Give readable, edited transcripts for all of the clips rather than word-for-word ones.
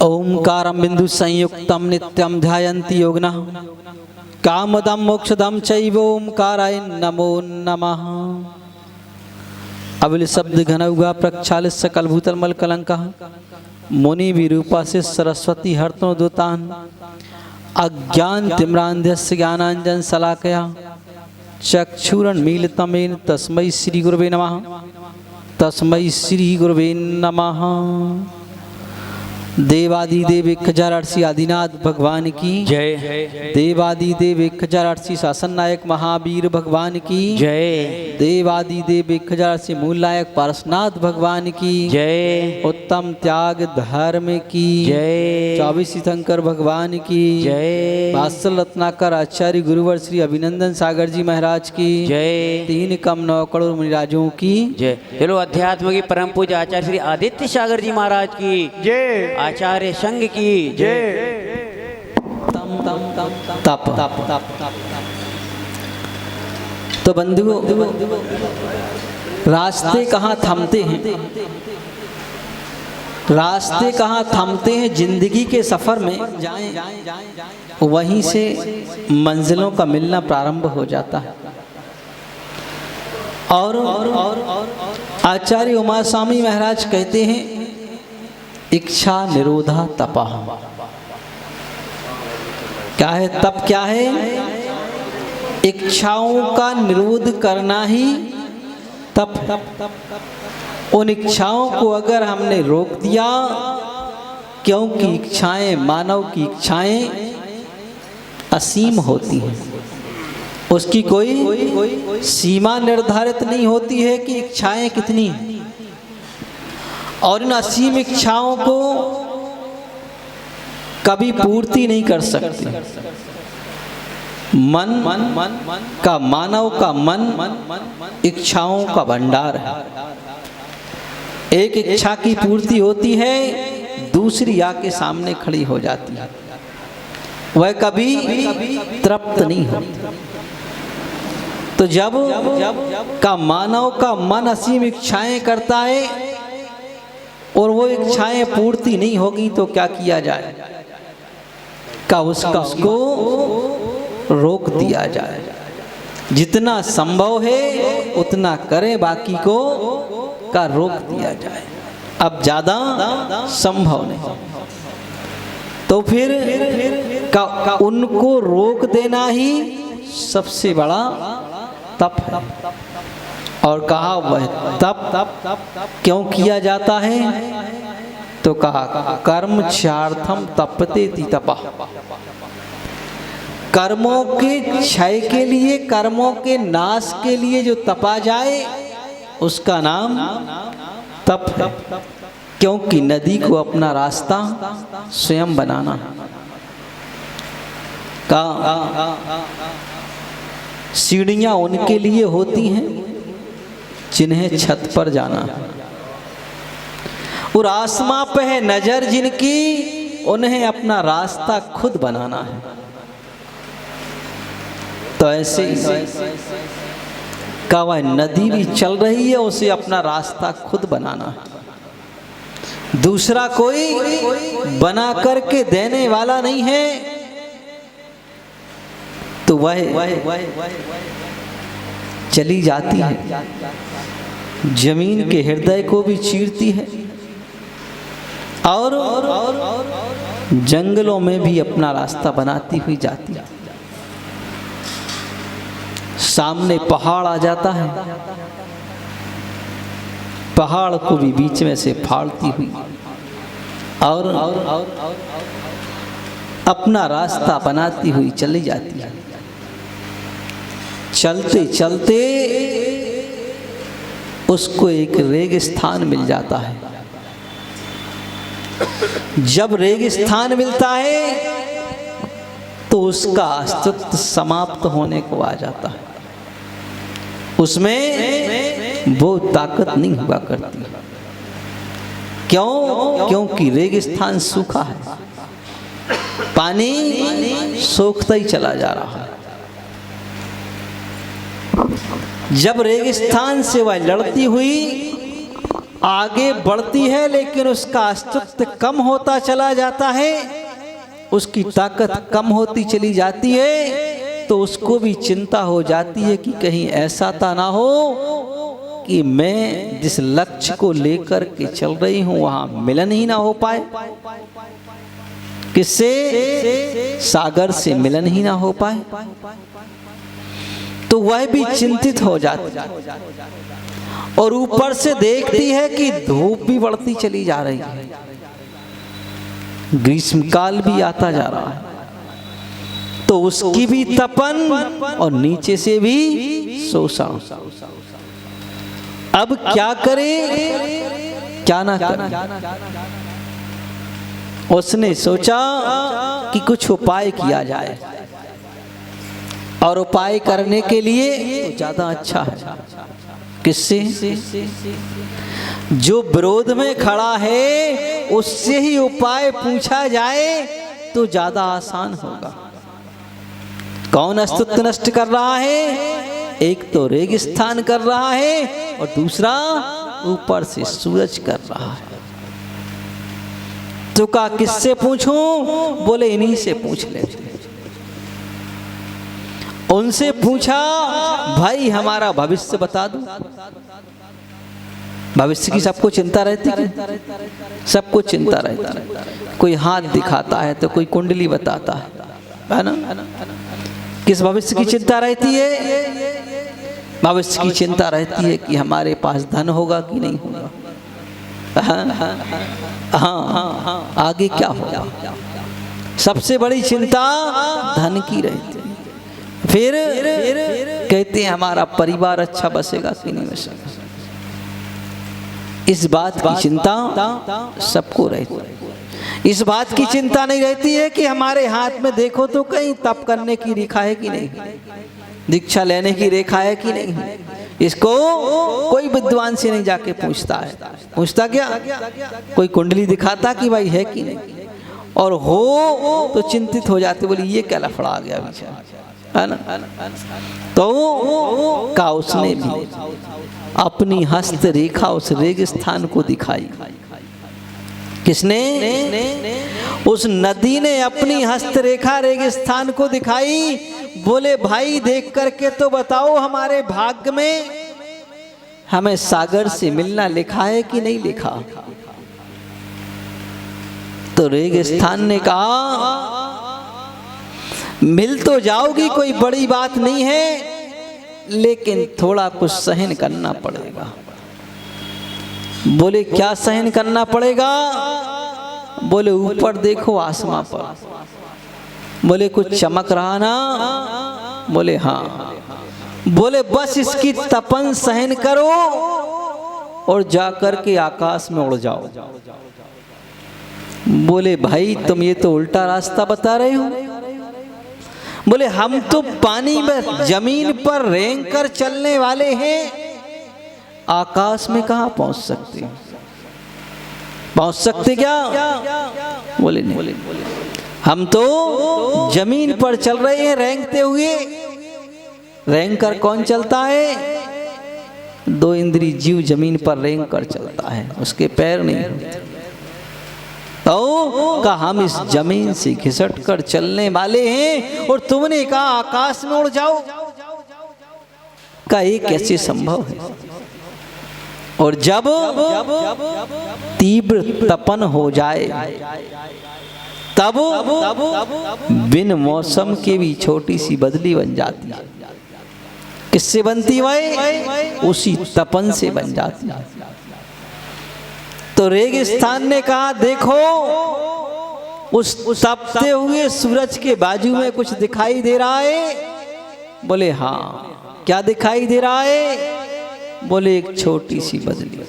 ओंकारं बिंदु संयुक्तं नित्यं ध्यायन्ति योगिनः कामदं मोक्षदं चैव ओंकाराय नमो नमः। अविल शब्द घन उगा प्रक्षालित सकल भूतल मल कलंकः मुनि विरूपा से सरस्वती हर्तो दुतान अज्ञान तिम्रांध्यस्य ज्ञानांजन शलाकया चक्षुरन मीलितमेन तस्मै श्री गुरुवे नमः। तस्मै श्री गुरुवे नमः। देवादिदेव 1080 आदिनाथ भगवान की जय। देवादिदेव 1080 शासन नायक महावीर भगवान की जय। देवादिदेव 1080 मूल नायक पारसनाथ भगवान की जय। उत्तम त्याग धर्म की जय। 24 तीर्थंकर भगवान की जय। वात्सल रत्नाकर आचार्य गुरुवर श्री अभिनंदन सागर जी महाराज की जय। 3 कम 9 करोड़ मुनिराजों की जय। चलो अध्यात्म की परम पूज्य आचार्य श्री आदित्य सागर जी महाराज की जय। आचार्य संघ की जय। तप तप तप तो बंधुओं, रास्ते कहाँ थमते हैं, रास्ते कहाँ थमते हैं जिंदगी के सफर में, वहीं से मंजिलों का मिलना प्रारंभ हो जाता है। और आचार्य उमा स्वामी महाराज कहते हैं इच्छा निरोधा तपा। क्या है तप? क्या है? इच्छाओं का निरोध करना ही तप। उन इच्छाओं को अगर हमने रोक दिया, क्योंकि इच्छाएं, मानव की इच्छाएं असीम होती हैं, उसकी कोई सीमा निर्धारित नहीं होती है कि इच्छाएं कितनी हैं। और इन असीम इच्छाओं को कभी पूर्ति नहीं कर सकते। मन का, मानव का मन इच्छाओं का भंडार है। एक इच्छा की पूर्ति होती है, दूसरी आके सामने खड़ी हो जाती है, वह कभी तृप्त नहीं होती। तो जब का मानव का मन असीम इच्छाएं करता है और वो इच्छाएं पूर्ति नहीं होगी तो क्या किया जाए? का उसको रोक दिया जाए। जितना संभव है उतना करें, बाकी को का रोक दिया जाए। अब ज्यादा संभव नहीं तो फिर का उनको रोक देना ही सबसे बड़ा तप है। और कहा वह तप क्यों किया जाता है? तो कहा कर्म क्षयार्थम तपते ति तपः। कर्मों के क्षय के लिए, कर्मों के नाश के लिए जो तपा जाए उसका नाम तप है। क्योंकि नदी को अपना रास्ता स्वयं बनाना है। सीढ़ियां उनके लिए होती हैं जिन्हें छत पर जाना है, और आसमां पे है नजर जिनकी, उन्हें अपना रास्ता खुद बनाना है। तो ऐसे का वह नदी भी चल रही है, उसे अपना रास्ता खुद बनाना है। दूसरा कोई बना करके देने वाला नहीं है। तो वह चली जाती है, जमीन के हृदय को भी चीरती है और जंगलों में भी अपना रास्ता बनाती हुई जाती है। सामने पहाड़ आ जाता है, पहाड़ को भी बीच में से फाड़ती हुई और अपना रास्ता बनाती हुई चली जाती है। चलते चलते उसको एक रेगिस्तान मिल जाता है। जब रेगिस्तान मिलता है तो उसका अस्तित्व समाप्त होने को आ जाता है। उसमें वो ताकत नहीं हुआ करती। क्यों? क्योंकि रेगिस्तान सूखा है, पानी सोखता ही चला जा रहा है। जब रेगिस्तान से वह लड़ती हुई आगे बढ़ती है लेकिन उसका अस्तित्व कम होता चला जाता है, उसकी ताकत कम होती चली जाती है, तो उसको भी चिंता हो जाती है कि कहीं ऐसा तो ना हो कि मैं जिस लक्ष्य को लेकर के चल रही हूं वहां मिलन ही ना हो पाए। किससे? सागर से मिलन ही ना हो पाए। तो वह भी चिंतित हो जाती है और ऊपर से देखती है कि धूप भी बढ़ती चली जा रही है, ग्रीष्मकाल भी आता जा रहा है, तो उसकी भी तपन और नीचे से भी शोषण। अब क्या करे, क्या ना करे? उसने सोचा कि कुछ उपाय किया जाए, और उपाय करने के लिए तो ज्यादा अच्छा है किससे? जो विरोध में खड़ा है उससे ही उपाय पूछा जाए तो ज्यादा आसान होगा। कौन अस्तित्व नष्ट कर रहा है? एक तो रेगिस्तान कर रहा है और दूसरा ऊपर से सूरज कर रहा है। तो कहा किससे पूछूं? बोले इन्हीं से पूछ लेते। उनसे पूछा, भाई हमारा भविष्य बता दो। भविष्य की सबको चिंता रहती है, सबको चिंता रहती है। कोई हाथ दिखाता है तो कोई कुंडली बताता है ना? किस भविष्य की चिंता रहती है? भविष्य की चिंता रहती है कि हमारे पास धन होगा कि नहीं होगा, हाँ आगे क्या होगा। सबसे बड़ी चिंता धन की रहती है। फिर कहते हैं हमारा परिवार अच्छा बसेगा कि नहीं बसेगा। इस बात की चिंता सबको रहती है। इस बात की चिंता नहीं रहती है कि हमारे हाथ में देखो तो कहीं तप करने की रेखा है कि नहीं, दीक्षा लेने की रेखा है कि नहीं। इसको कोई विद्वान से नहीं जाके पूछता है। पूछता क्या? कोई कुंडली दिखाता कि भाई है कि नहीं, और हो तो चिंतित हो जाते, बोली ये क्या लफड़ा आ गया बेचारा, है ना। तो का उसने भी अपनी हस्त रेखा उस रेगिस्तान को दिखाई। किसने? उस नदी ने अपनी हस्त रेखा रेगिस्तान को दिखाई। बोले भाई देख करके तो बताओ हमारे भाग्य में हमें सागर से मिलना लिखा है कि नहीं लिखा। तो रेगिस्तान ने कहा मिल तो जाओगी, कोई बड़ी बात नहीं है, लेकिन थोड़ा कुछ सहन करना पड़ेगा। बोले क्या सहन करना पड़ेगा? बोले ऊपर देखो आसमां पर। बोले कुछ चमक रहा ना? बोले हाँ। बोले बस इसकी तपन सहन करो और जाकर के आकाश में उड़ जाओ। बोले भाई तुम ये तो उल्टा रास्ता बता रहे हो। बोले हम तो पानी में जमीन पर रेंग कर चलने वाले हैं, आकाश में कहाँ पहुंच सकते? पहुंच सकते क्या? बोले नहीं, हम तो जमीन पर चल रहे हैं रेंगते हुए। रेंग कर कौन चलता है? दो इंद्रिय जीव जमीन पर रेंग कर चलता है, उसके पैर नहीं होते। तो कहा हम इस जमीन से घिसट कर चलने वाले हैं और तुमने कहा आकाश में उड़ जाओ। का ये कैसे संभव है? और जब तीव्र तपन हो जाए तब बिन मौसम के भी छोटी सी बदली बन जाती है। किससे बनती है? उसी तपन से बन जाती है। तो रेगिस्तान ने कहा देखो उस तपते हुए सूरज के बाजू में कुछ दिखाई दे रहा है। बोले हाँ। क्या दिखाई दे रहा है? बोले एक छोटी सी बदली।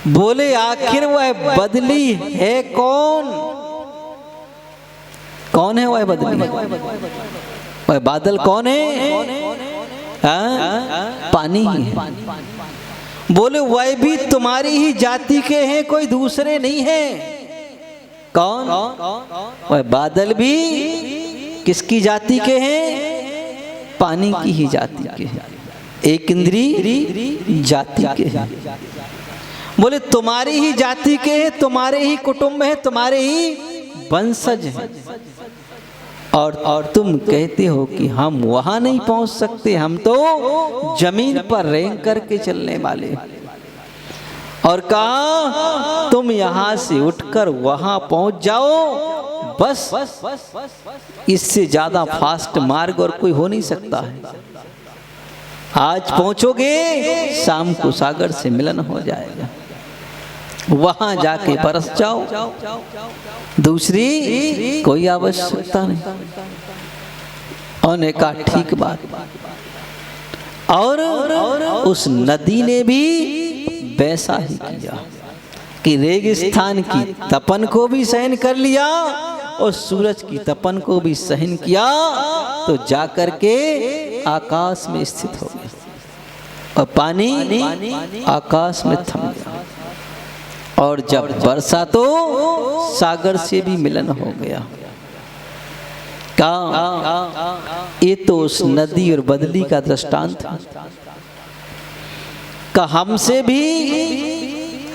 बोले आखिर वह बदली है कौन? कौन है वह बदली? वह बादल कौन है? पानी ही है। बोले वह भी तुम्हारी ही जाति के हैं, कोई दूसरे नहीं है। कौन? वह बादल भी किसकी जाति के हैं? पानी की ही जाति के हैं। एक इंद्री जाति के हैं। बोले तुम्हारी ही जाति के हैं, तुम्हारे ही कुटुंब हैं, तुम्हारे ही वंशज हैं, और तुम कहते हो कि हम वहां नहीं पहुंच सकते, हम तो जमीन पर रेंग करके चलने वाले। और कहा तुम यहां से उठकर वहां पहुंच जाओ, बस इससे ज्यादा फास्ट मार्ग और कोई हो नहीं सकता है। आज पहुंचोगे, शाम को सागर से मिलन हो जाएगा, वहां जाके बरस जाओ, दूसरी कोई आवश्यकता नहीं। उन्होंने कहा ठीक बात। और उस नदी ने भी वैसा ही किया कि रेगिस्तान की तपन को भी सहन कर लिया और सूरज की तपन को भी सहन किया, तो जाकर के आकाश में स्थित हो गया और पानी आकाश में थम गया। और जब बरसा तो सागर से भी मिलन हो गया। ये तो उस नदी और बदली का दृष्टांत था। का हमसे भी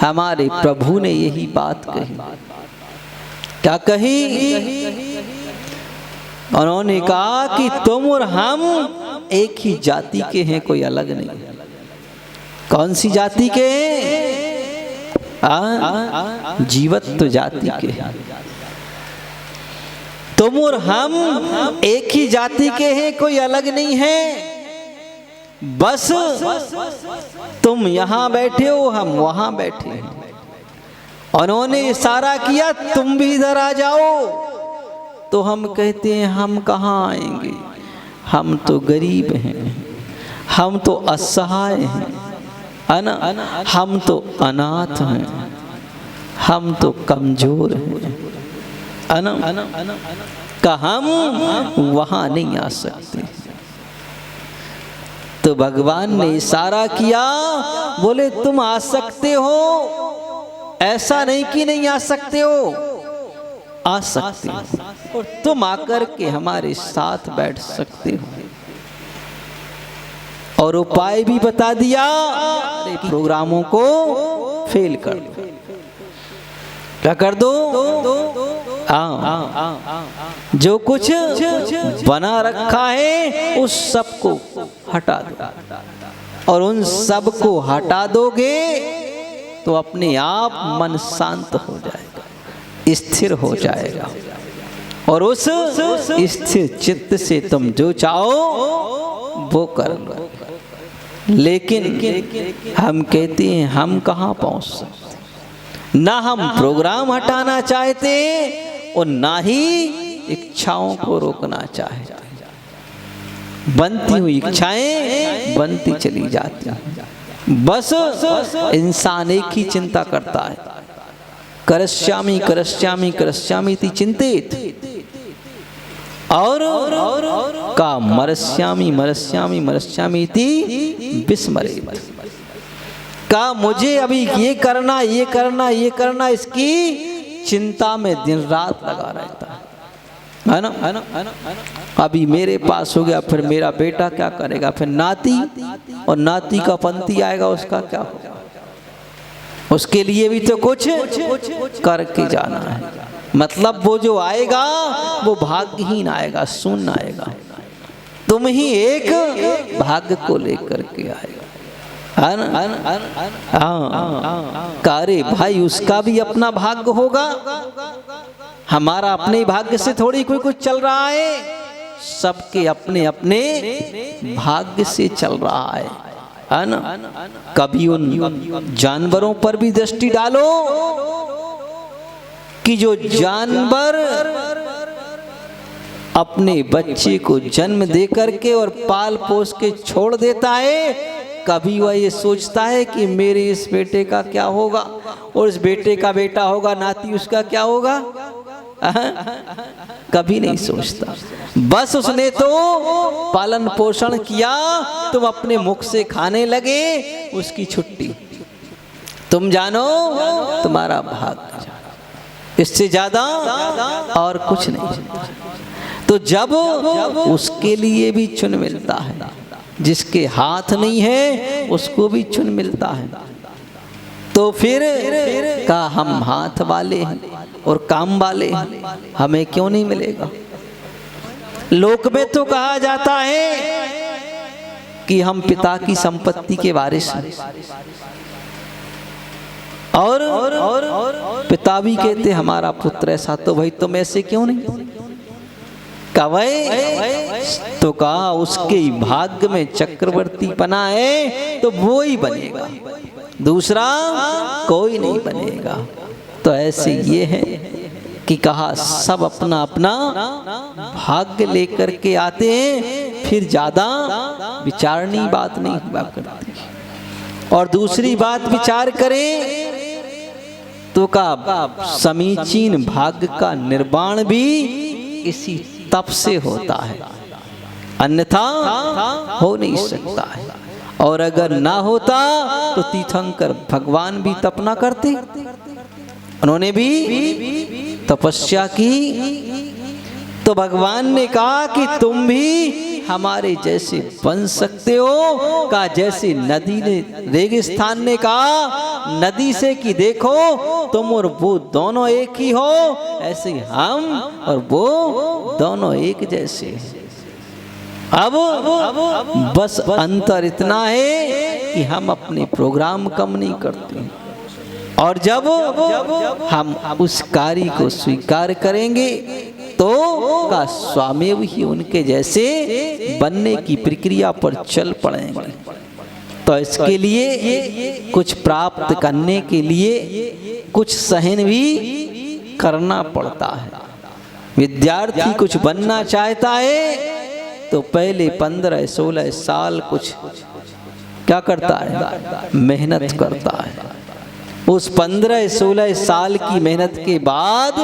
हमारे प्रभु ने यही बात कही। क्या कही? उन्होंने कहा कि तुम और हम एक ही जाति के हैं, कोई अलग नहीं। कौन सी जाति के? जीवत्व जाति के। तुम और हम एक ही जाति के हैं, कोई अलग नहीं है। बस तुम यहां बैठे हो, हम वहां बैठे हैं। उन्होंने इशारा किया तुम भी इधर आ जाओ, तो हम कहते हैं हम कहाँ आएंगे, हम तो गरीब हैं, हम तो असहाय हैं, हम तो अनाथ हैं, हम तो कमजोर हैं, का हम वहां नहीं आ सकते। तो भगवान ने इशारा किया, बोले तुम आ सकते हो, ऐसा नहीं कि नहीं आ सकते हो, आ सकते हो, और तुम आकर के हमारे साथ बैठ सकते हो। और उपाय भी बता दिया, प्रोग्रामों को फेल कर दो। क्या कर दो? जो कुछ बना रखा है उस सब को हटा दो, और उन सब को हटा दोगे तो अपने आप मन शांत हो जाएगा, स्थिर हो जाएगा, और उस स्थिर चित्त से तुम जो चाहो वो कर लो। लेकिन हम कहते हैं हम कहाँ पहुँच सकते, ना हम प्रोग्राम हटाना चाहते और ना ही इच्छाओं को रोकना चाहते। बनती हुई इच्छाएं बनती चली जाती हैं। बस इंसान एक ही चिंता करता है, करश्यामि करश्यामि करश्यामि इति चिंतित, और का मरस्यामि मरस्यामि मरस्यामि इति विस्मरेत्। का मुझे अभी ये करना ये करना ये करना, इसकी चिंता में दिन रात लगा रहता है ना। अभी मेरे पास हो गया, फिर मेरा बेटा क्या करेगा, फिर नाती, और नाती का पंती आएगा, उसका क्या होगा, उसके लिए भी तो कुछ करके जाना है। मतलब वो जो आएगा वो भाग्यहीन आएगा, शून्य आएगा। तुम ही एक भाग्य को लेकर के आएगा। अरे भाई, उसका भी अपना भाग्य होगा, हमारा अपने भाग्य से थोड़ी कोई कुछ चल रहा है, सबके अपने अपने भाग्य से चल रहा है ना। कभी उन जानवरों पर भी दृष्टि डालो कि जो जानवर अपने बच्चे को जन्म दे करके और पाल पोस के छोड़ देता है, कभी वह ये सोचता है कि मेरे इस बेटे का क्या होगा, और इस बेटे का बेटा होगा, नाती उसका क्या होगा, कभी नहीं सोचता। बस उसने तो पालन पोषण किया, तुम अपने मुख से खाने लगे, उसकी छुट्टी। तुम जानो तुम्हारा भाग्य, इससे ज्यादा और कुछ नहीं। तो जब उसके लिए भी चुन मिलता है, जिसके हाथ नहीं है उसको भी चुन मिलता है। तो फिर का हम हाथ वाले हैं और काम वाले हैं, हमें क्यों नहीं मिलेगा? लोक में तो कहा जाता है कि हम पिता की संपत्ति के वारिस हैं, और पिता भी कहते हमारा पुत्र ऐसा, तो भाई तुम ऐसे क्यों नहीं? कवै तो कहा उसके भाग्य में चक्रवर्ती बना है तो वो ही बनेगा, दूसरा कोई नहीं बनेगा। तो ऐसे ये है कि कहा सब अपना अपना भाग्य लेकर के आते हैं, फिर ज्यादा विचारनी बात नहीं हुआ करती। और दूसरी बात विचार करें तो का समीचीन भाग्य का निर्माण भी इसी तप से होता है, अन्यथा हो नहीं सकता है। और अगर ना होता तो तीर्थंकर भगवान भी तप ना करते, उन्होंने भी तपस्या की। तो भगवान ने कहा कि तुम भी हमारे जैसे बन सकते हो। का जैसे नदी ने रेगिस्तान ने कहा नदी से कि देखो तुम और वो दोनों एक ही हो, ऐसे हम और वो दोनों एक जैसे हैं। अब बस अंतर इतना है कि हम अपने प्रोग्राम कम नहीं करते, और जब हम उस कार्य को स्वीकार करेंगे तो का स्वामेव ही उनके जैसे बनने की प्रक्रिया पर चल पड़ेंगे। तो इसके लिए कुछ प्राप्त करने के लिए कुछ सहन भी करना पड़ता है। विद्यार्थी कुछ बनना चाहता है तो पहले 15-16 साल कुछ क्या करता है? मेहनत करता है। उस 15-16 साल की मेहनत के बाद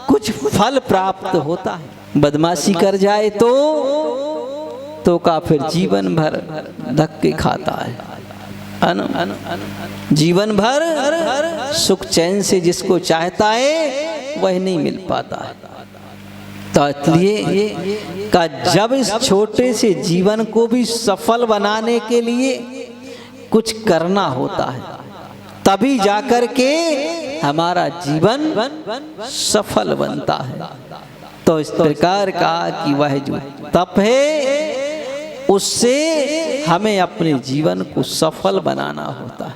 कुछ फल प्राप्त होता है। बदमाशी कर जाए तो का फिर जीवन भर धक्के खाता है। जीवन भर सुख चैन से जिसको चाहता है वह नहीं मिल पाता है। तो इसलिए का जब इस छोटे से जीवन को भी सफल बनाने के लिए कुछ करना होता है, तभी जाकर के हमारा जीवन सफल बनता है। तो इस प्रकार का कि वह जो तप है उससे हमें अपने जीवन को सफल बनाना होता है।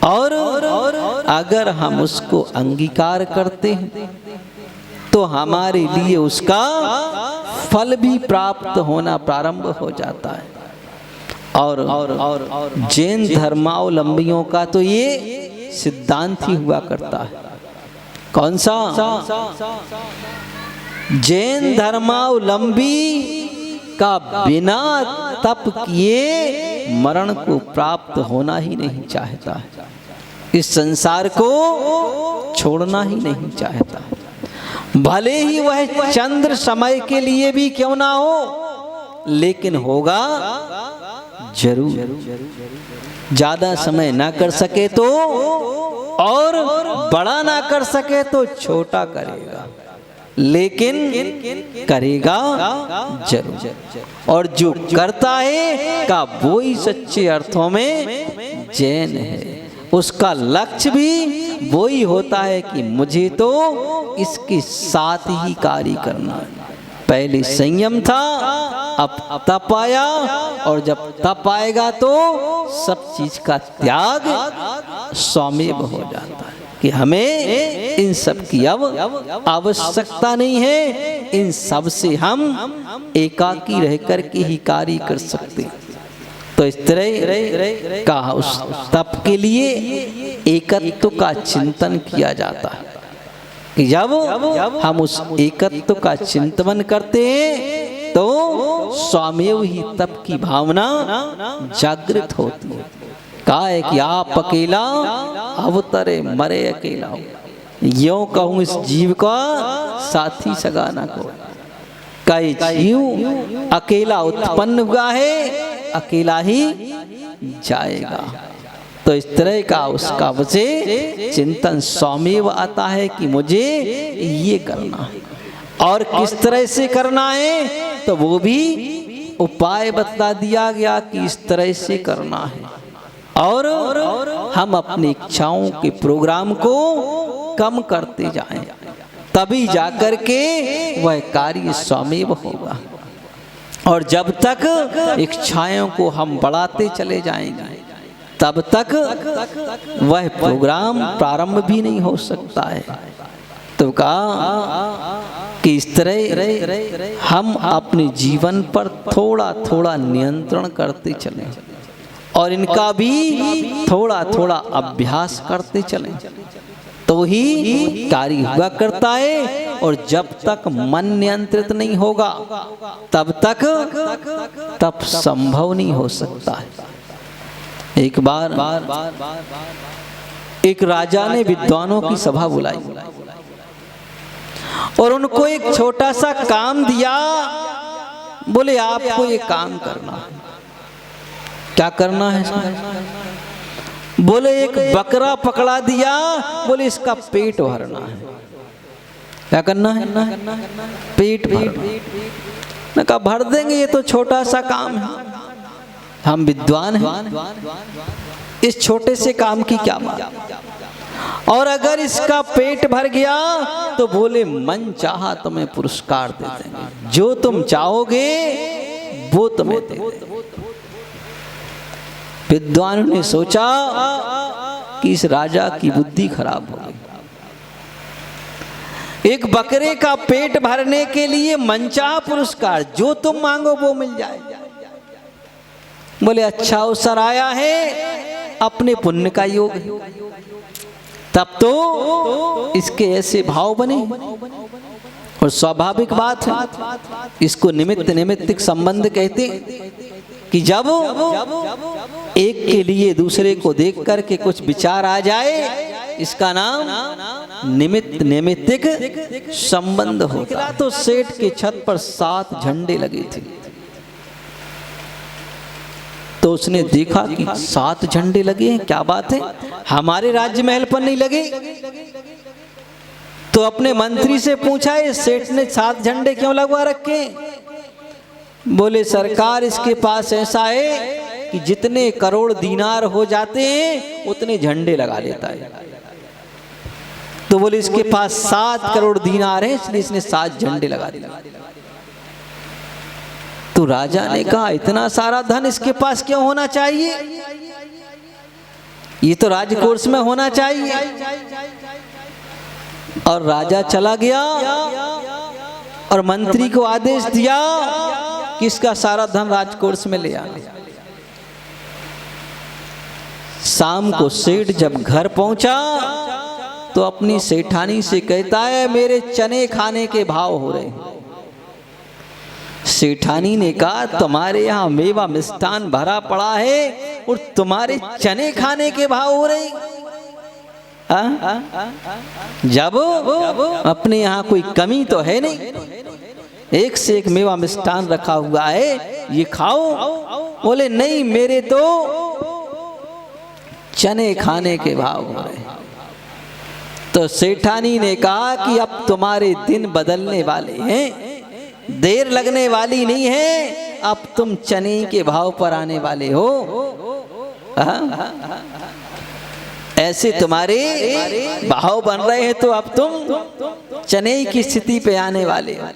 और अगर हम उसको अंगीकार करते हैं तो हमारे लिए उसका फल भी प्राप्त होना प्रारंभ हो जाता है। और जैन धर्मावलंबियों का तो ये सिद्धांत ही हुआ करता है। कौन सा? जैन धर्मावलंबी का बिना तप किए मरण को प्राप्त होना ही नहीं चाहता है, इस संसार को छोड़ना ही नहीं चाहता। भले ही वह चंद्र समय के लिए भी क्यों ना हो, लेकिन होगा जरूर। ज्यादा समय ना कर सके तो और बड़ा ना कर सके तो छोटा करेगा, लेकिन करेगा जरूर। और जो करता है का वो ही सच्चे अर्थों में जैन है। उसका लक्ष्य भी वो ही होता है कि मुझे तो इसके साथ ही कार्य करना है। पहले संयम था, अब तप आया, और जब तप आएगा तो सब चीज का त्याग स्वमेव हो जाता है कि हमें इन सब की अब आवश्यकता नहीं है। इन सब से हम एकाकी रह कर के ही कार्य कर सकते हैं। तो इस तरह का उस तप के लिए एकत्व का चिंतन किया जाता है कि जब हम उस एकत्व का चिंतन करते हैं तो स्वमेव ही तप की भावना जागृत होती है। कहा है कि आप अकेला अवतरे मरे अकेला, यूं कहूँ इस जीव का साथी सगा ना को। कई जीव अकेला उत्पन्न हुआ है, अकेला ही जाएगा। तो इस तरह का उसका वजह चिंतन स्वमेव आता है कि मुझे ये करना है। और किस तरह से करना है तो वो भी उपाय बता दिया गया कि इस तरह से करना है, और हम अपनी इच्छाओं के प्रोग्राम को कम करते जाएं, तभी जाकर के वह कार्य स्वमेव होगा। और जब तक इच्छाओं को हम बढ़ाते चले जाएंगे तब तक वह प्रोग्राम प्रारंभ भी नहीं हो सकता है। तो कहा कि इस तरह हम अपने जीवन पर थोड़ा थोड़ा नियंत्रण करते चलें और इनका भी थोड़ा थोड़ा अभ्यास करते चलें, तो ही कार्य हुआ करता है। और जब तक मन नियंत्रित नहीं होगा तब संभव नहीं हो सकता है। एक बार एक राजा ने विद्वानों की सभा बुलाई और उनको एक छोटा सा काम दिया। बोले आपको ये काम करना है। क्या करना है? बोले एक बकरा पकड़ा दिया, बोले इसका पेट भरना है। क्या करना है? पेट भरना। कहा भर देंगे, ये तो छोटा सा काम है, हम विद्वान हैं, इस छोटे से काम की क्या बात। और अगर इसका पेट भर गया तो बोले मन चाहा तुम्हें पुरस्कार दे देंगे, जो तुम चाहोगे वो तुम्हें दे देंगे। विद्वानों ने सोचा कि इस राजा की बुद्धि खराब हो गई। एक बकरे का पेट भरने के लिए मनचाहा पुरस्कार, जो तुम मांगो वो मिल जाए। बोले अच्छा अवसर आया है, अपने पुण्य का योग है। तब तो इसके ऐसे भाव बने और स्वाभाविक बात है, इसको निमित्त नैमित्तिक संबंध कहते कि जब एक के लिए दूसरे को देख करके कुछ विचार आ जाए, इसका नाम निमित्त नैमित्तिक संबंध होता है। तो सेठ के छत पर 7 झंडे लगे थे, तो उसने देखा कि 7 झंडे लगे हैं, क्या बात है, हमारे राज्य महल पर नहीं लगे। तो अपने मंत्री से पूछा, ये सेठ ने 7 झंडे क्यों लगवा रखे? बोले सरकार, इसके पास ऐसा है कि जितने करोड़ दीनार हो जाते हैं उतने झंडे लगा लेता है। तो बोले इसके पास 7 करोड़ दीनार है, इसलिए इसने 7 झंडे लगा दिए। तो राजा ने कहा इतना सारा धन इसके पास क्यों होना चाहिए, ये तो राजकोष में होना चाहिए। और राजा चला गया और मंत्री को आदेश दिया कि इसका सारा धन राजकोष में ले आना। शाम को सेठ जब घर पहुंचा तो अपनी सेठानी से कहता है मेरे चने खाने के भाव हो रहे हैं। सेठानी ने कहा तुम्हारे यहाँ मेवा मिष्ठान भरा पड़ा है और तुम्हारे चने खाने के भाव हो रहे हैं। जब अपने यहाँ कोई कमी तो है नहीं, एक से एक मेवा मिष्ठान रखा हुआ है, ये खाओ। बोले नहीं, मेरे तो चने खाने के भाव हो रहे हैं। तो सेठानी ने कहा कि अब तुम्हारे दिन बदलने वाले हैं, देर लगने वाली नहीं है, अब तुम चने के भाव पर आने वाले हो। ऐसे तुम्हारे भाव बन रहे हैं तो अब तुम चने की स्थिति पे आने वाले हो।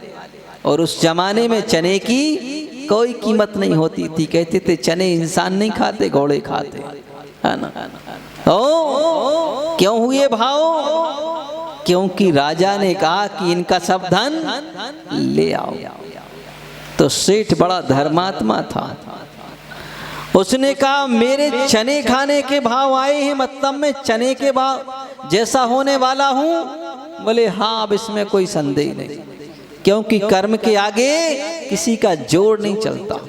और उस जमाने में चने की कोई कीमत नहीं होती थी, कहते थे चने इंसान नहीं खाते, घोड़े खाते, है ना। क्यों हुए भाव? क्योंकि राजा ने कहा कि इनका सब धन ले आओ। तो सेठ बड़ा धर्मात्मा था, उसने कहा मेरे चने खाने के भाव आए हैं, मतलब मैं चने के भाव जैसा होने वाला हूं। बोले हाँ, अब इसमें कोई संदेह नहीं, क्योंकि कर्म के आगे किसी का जोर नहीं चलता।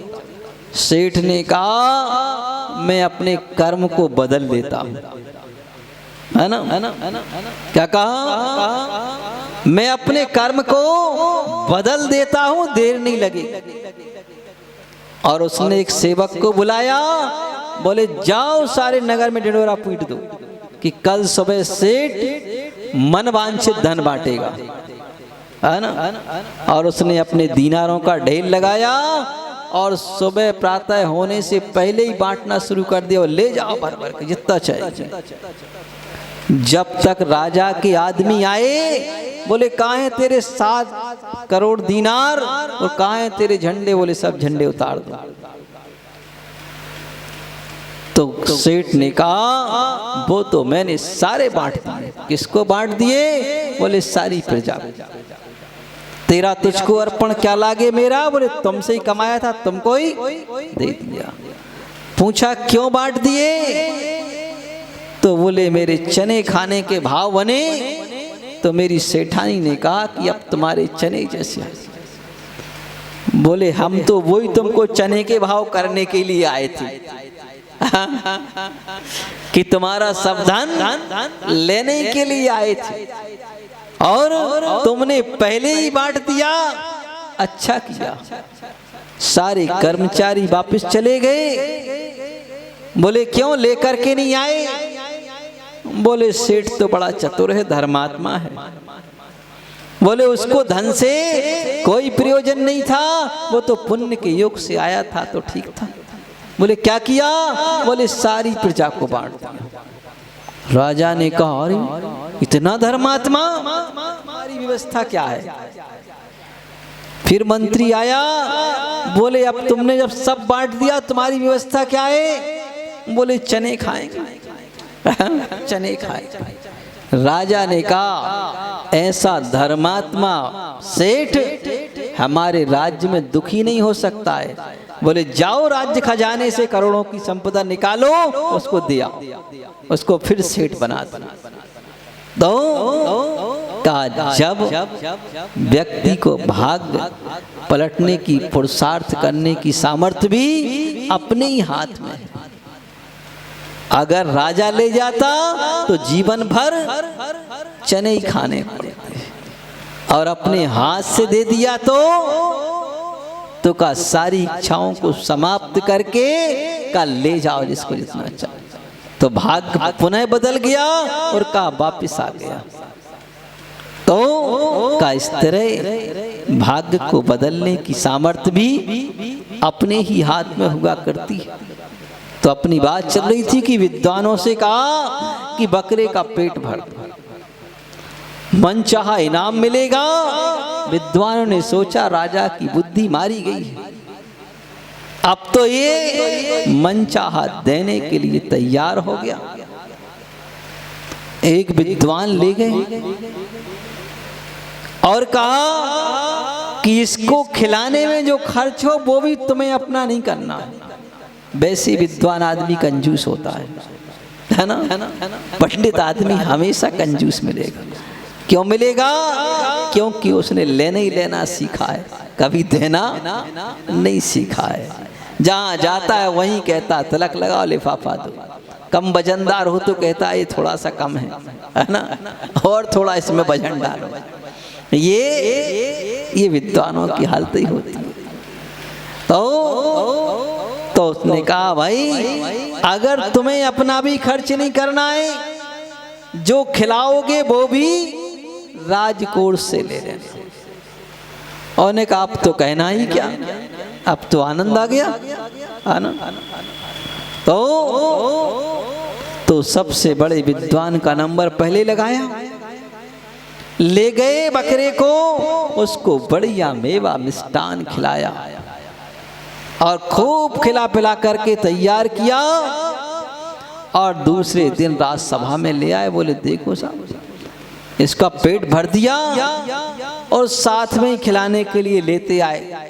सेठ ने कहा मैं अपने कर्म को बदल देता हूं, है ना, क्या कहा? मैं अपने कर्म को बदल देता हूं, देर नहीं लगी। और उसने एक सेवक को बुलाया, बोले जाओ सारे नगर में ढिंढोरा पीट दो कि कल सुबह सेठ मनवांछित धन बांटेगा, है ना। और उसने अपने दीनारों का ढेर लगाया और सुबह प्रातः होने से पहले ही बांटना शुरू कर दिया, ले जाओ भर भर के जितना चाहिए। जब तक राजा के आदमी आए, बोले कहाँ है तेरे 7 करोड़ दीनार और कहाँ है तेरे झंडे? बोले सब झंडे उतार दो। तो सेठ ने कहा वो तो मैंने सारे बांट दिए। किसको बांट दिए? बोले सारी प्रजा। तेरा तुझको अर्पण क्या लागे मेरा? बोले तुमसे ही कमाया था, तुमको ही दे दिया। पूछा क्यों बांट दिए? तो बोले मेरे चने खाने के भाव बने, तो मेरी सेठानी ने कहा कि अब तुम्हारे चने जैसे। बोले हम तो वही तुमको चने के भाव करने के लिए आए थे कि तुम्हारा सब धन लेने के लिए आए थे और तुमने पहले ही बांट दिया। अच्छा किया। सारे कर्मचारी वापस चले गए। बोले क्यों लेकर के नहीं आए? बोले सेठ तो बड़ा चतुर है, धर्मात्मा है। बोले उसको धन से कोई प्रयोजन नहीं था, वो तो पुण्य के योग से आया था तो ठीक था। बोले क्या किया? बोले सारी प्रजा को बांट दिया। राजा ने कहा अरे इतना धर्मात्मा, हमारी व्यवस्था क्या है? फिर मंत्री आया, बोले अब तुमने जब सब बांट दिया तुम्हारी व्यवस्था क्या है? बोले चने खाएंगे चने खाएंगे। राजा ने कहा ऐसा धर्मात्मा सेठ हमारे राज्य में दुखी नहीं हो सकता है। बोले जाओ राज्य खजाने से करोड़ों की संपदा निकालो, उसको दिया, उसको फिर सेठ बना दो। कहा जब व्यक्ति को भाग्य पलटने की, पुरुषार्थ करने की सामर्थ्य भी अपने ही हाथ में है। अगर राजा ले जाता तो जीवन भर चने ही खाने पड़ते, और अपने हाथ से दे दिया तो का सारी इच्छाओं को समाप्त करके का ले जाओ जिसको जितना चाहिए। तो भाग्य पुनः बदल गया और का वापिस आ गया। तो का इस तरह भाग्य को बदलने की सामर्थ्य भी अपने ही हाथ में हुआ करती है। तो अपनी बात चल रही थी कि विद्वानों से कहा कि बकरे का पेट भर दो, मन चाहा इनाम मिलेगा। विद्वानों ने सोचा राजा की बुद्धि मारी गई है, अब तो ये मन चाहा देने के लिए तैयार हो गया। एक विद्वान ले गए और कहा कि इसको खिलाने में जो खर्च हो वो भी तुम्हें अपना नहीं करना है। वैसे विद्वान आदमी कंजूस होता है ना? पंडित आदमी हमेशा कंजूस मिलेगा। क्यों मिलेगा? क्योंकि उसने लेना ही लेना सीखा है, कभी देना नहीं सीखा है। जहाँ जाता है वहीं कहता तिलक लगाओ लिफाफा दो, कम वजनदार हो तो कहता है ये थोड़ा सा कम है ना, और थोड़ा इसमें वजन डालो। ये विद्वानों की हालत ही होती है। तो उसने कहा भाई अगर तुम्हें अपना भी खर्च नहीं करना है, जो खिलाओगे वो भी राजकोष से ले लेना। और ने कहा अब तो कहना ही क्या, अब तो आनंद आ गया। आनंद। तो सबसे बड़े विद्वान का नंबर पहले लगाया, ले गए बकरे को, उसको बढ़िया मेवा मिष्टान खिलाया और खूब खिला पिला करके तैयार किया। और दूसरे दिन राजसभा में ले आए, बोले देखो साहब इसका पेट भर दिया, और साथ में ही खिलाने के लिए लेते आए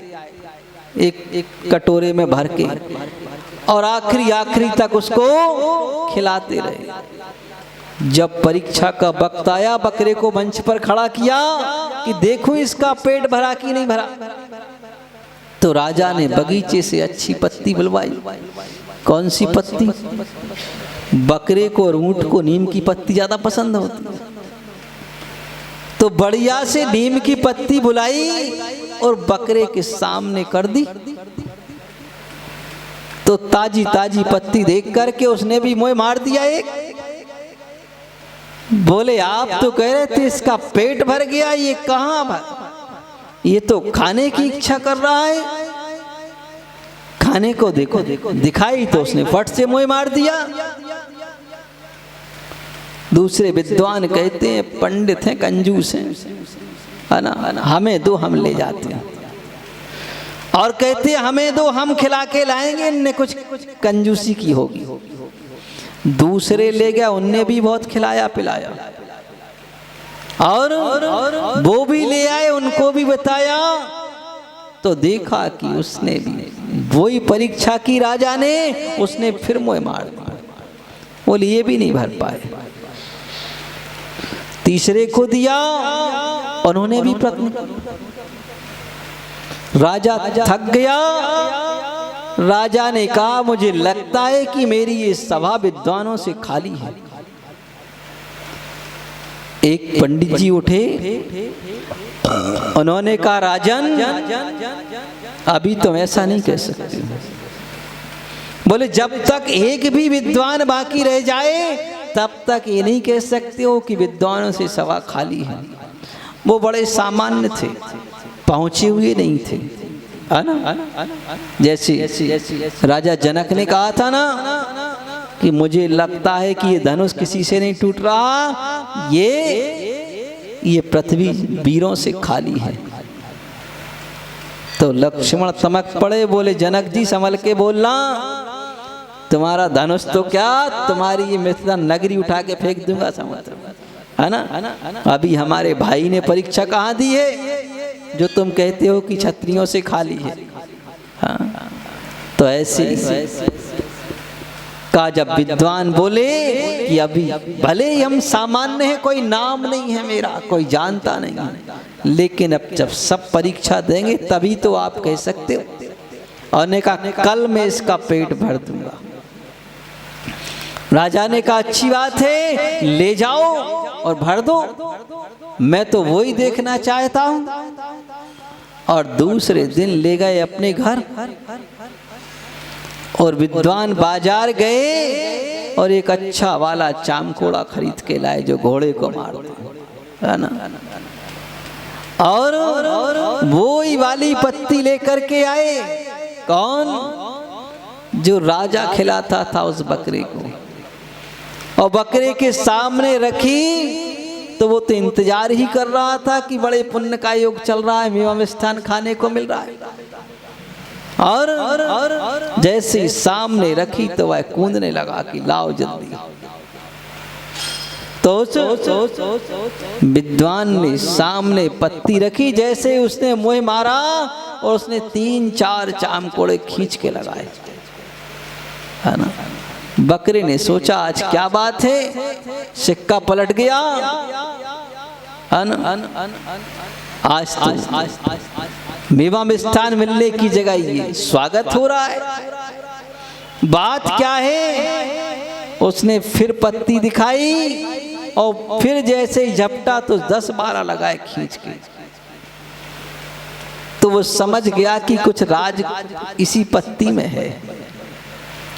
एक कटोरे में भर के, और आखिरी तक उसको खिलाते रहे। जब परीक्षा का वक्त आया, बकरे को मंच पर खड़ा किया कि देखो इसका पेट भरा कि नहीं भरा। तो राजा ने बगीचे से अच्छी पत्ती बुलवाई। कौन सी पत्ती? बकरे को और ऊंट को नीम की पत्ती ज्यादा पसंद होती है, तो बढ़िया से नीम की पत्ती बुलाई और बकरे के सामने कर दी। तो ताजी ताजी पत्ती देख करके उसने भी मुंह मार दिया एक। बोले आप तो कह रहे थे इसका पेट भर गया, ये कहाँ भर, ये तो खाने की इच्छा कर रहा है। खाने को देखो दिखाई तो उसने फट से मुंह मार दिया। दूसरे विद्वान कहते हैं पंडित हैं, कंजूस हैं, है ना, हमें दो हम ले जाते हैं। और कहते हैं हमें दो हम खिला के लाएंगे, इनने कुछ कंजूसी की होगी। दूसरे ले गया, उनने भी बहुत खिलाया पिलाया, और वो भी ले आए, उनको भी बताया, तो देखा कि उसने भी वही परीक्षा की राजा ने, उसने फिर मुँह मार दिया, बोले ये भी नहीं भर पाए। तीसरे को दिया, उन्होंने भी प्रश्न, राजा थक गया। राजा ने कहा मुझे लगता है कि मेरी ये सभा विद्वानों से खाली है। एक पंडित जी उठे, उन्होंने कहा राजन अभी तुम ऐसा नहीं कह सकते। बोले जब तक एक भी विद्वान बाकी रह जाए तब तक ये नहीं कह सकते हो कि विद्वानों से सभा खाली है। वो बड़े सामान्य थे, पहुंचे हुए नहीं थे, है ना। जैसे राजा जनक ने कहा था ना कि मुझे लगता है कि ये धनुष किसी से नहीं टूट रहा, ये पृथ्वी वीरों से खाली है। तो लक्ष्मण चमक पड़े, बोले जनक जी संभल के बोलना, तुम्हारा धनुष तो क्या, तुम्हारी ये मिथिला नगरी उठा के फेंक दूंगा, समझ, है ना। अभी हमारे भाई ने परीक्षा कहाँ दी है जो तुम कहते हो कि क्षत्रियों से खाली है। हाँ, तो ऐसे का जब विद्वान बोले कि अभी भले ही हम सामान्य हैं, कोई नाम नहीं है मेरा, कोई जानता नहीं है, लेकिन अब जब सब परीक्षा देंगे तभी तो आप कह सकते हो। और ने कहा कल मैं इसका पेट भर दूंगा। राजा ने कहा अच्छी बात है, ले जाओ और भर दो, मैं तो वही देखना चाहता हूं। और दूसरे दिन ले गए अपने घर, और विद्वान बाजार गए और एक अच्छा वाला चामकोड़ा खरीद के लाए जो घोड़े को मारता है ना, और वही वाली पत्ती लेकर के आए। कौन? जो राजा खिलाता था उस बकरे को, और बकरे के सामने रखी तो वो तो इंतजार ही कर रहा था कि बड़े पुण्य का योग चल रहा है, मेवा मिष्ठान खाने को मिल रहा है। और जैसे ही सामने रखी तो वह कूदने लगा कि लाओ जल्दी। तो विद्वान ने सामने पत्ती रखी, जैसे उसने मुंह मारा और उसने 3-4 चामकोड़े खींच के लगाए, है ना। बकरे ने सोचा आज क्या बात है, सिक्का पलट गया, आज तो मेवा मिष्ठान मिलने की जगह ये स्वागत हो रहा है। बात क्या है? उसने फिर पत्ती दिखाई और फिर जैसे ही झपटा तो 10-12 लगाए खींच के। तो वो समझ गया कि कुछ राज इसी पत्ती में है,